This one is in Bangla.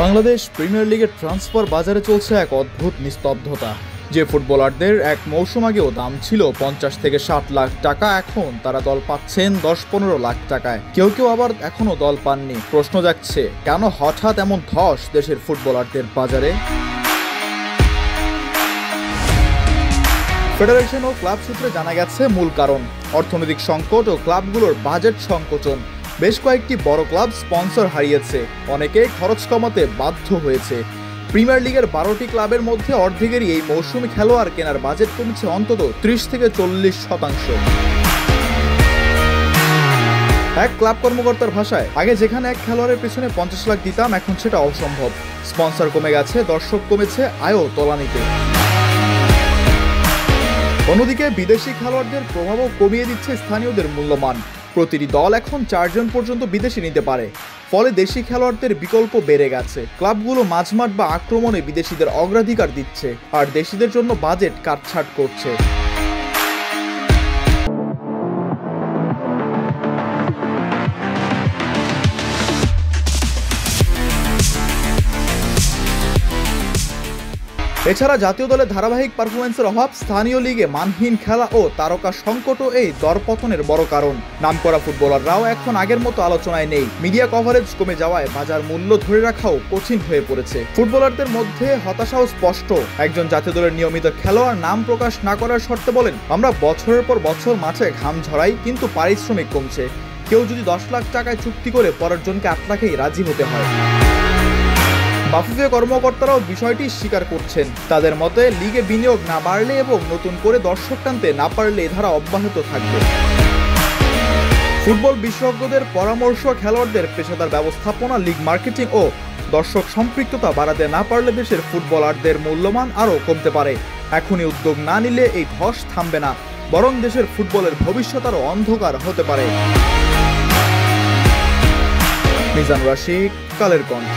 বাংলাদেশ প্রিমিয়ার লিগের ট্রান্সফার বাজারে চলছে এক অদ্ভুত নিস্তব্ধতা। যে ফুটবলারদের এক মৌসুম আগেও দাম ছিল 50 থেকে 60 লাখ টাকা, এখন তারা দল পাচ্ছেন 10-15 লাখ টাকায়। কেউ কেউ আবার এখনো দল পাননি। প্রশ্ন জাগছে, কেন হঠাৎ এমন ধস দেশের ফুটবলারদের বাজারে? ফেডারেশন ও ক্লাব সূত্রে জানা গেছে মূল কারণ অর্থনৈতিক সংকট ও ক্লাবগুলোর বাজেট সংকোচন। বেশ কয়েকটি বড় ক্লাব স্পন্সর হারিয়েছে, অনেকে খরচ কমাতে বাধ্য হয়েছে। প্রিমিয়ার লিগের 12টি ক্লাবের মধ্যে অর্ধেকেরই এই মৌসুমে খেলোয়াড় কেনার বাজেট কমেছে অন্তত 30 থেকে 40%। এক ক্লাব কর্মকর্তার ভাষায়, আগে যেখানে এক খেলোয়াড়ের পেছনে 50 লাখ দিতাম, এখন সেটা অসম্ভব। স্পন্সর কমে গেছে, দর্শক কমেছে, আয়ও তলানিতে। অন্যদিকে বিদেশি খেলোয়াড়দের প্রভাবও কমিয়ে দিচ্ছে স্থানীয়দের মূল্যমান। প্রতিটি দল এখন 4 জন পর্যন্ত বিদেশি নিতে পারে, ফলে দেশি খেলোয়াড়দের বিকল্প বেড়ে গেছে। ক্লাবগুলো মাঝমাঠ বা আক্রমণে বিদেশিদের অগ্রাধিকার দিচ্ছে, আর দেশিদের জন্য বাজেট কাটছাঁট করছে। এছাড়া জাতীয় দলে ধারাবাহিক পারফরমেন্সের অভাব, স্থানীয় লিগে মানহীন খেলা ও তারকা সংকটও এই দরপতনের বড় কারণ। নামকরা ফুটবলাররাও এখন আগের মতো আলোচনায় নেই। মিডিয়া কভারেজ কমে যাওয়ায় বাজার মূল্য ধরে রাখাও কঠিন হয়ে পড়েছে। ফুটবলারদের মধ্যে হতাশাও স্পষ্ট। একজন জাতীয় দলের নিয়মিত খেলোয়াড় নাম প্রকাশ না করার শর্তে বলেন, আমরা বছরের পর বছর মাঠে ঘাম ঝরাই, কিন্তু পারিশ্রমিক কমছে। কেউ যদি 10 লাখ টাকায় চুক্তি করে পরের জনকে 8 লাখেই রাজি হতে হয়। বাফুফে কর্মকর্তারাও বিষয়টি স্বীকার করছেন। তাদের মতে, লিগে বিনিয়োগ না বাড়লে এবং নতুন করে দর্শক টানতে না পারলে এ ধারা অব্যাহত থাকবে। ফুটবল বিশেষজ্ঞদের পরামর্শ, খেলোয়াড়দের পেশাদার ব্যবস্থাপনা, লিগ মার্কেটিং ও দর্শক সম্পৃক্ততা বাড়াতে না পারলে দেশের ফুটবলারদের মূল্যমান আরও কমতে পারে। এখনই উদ্যোগ না নিলে এই ধস থামবে না, বরং দেশের ফুটবলের ভবিষ্যৎ আরও অন্ধকার হতে পারে। মিজান রাশিদ, কালের কণ্ঠ।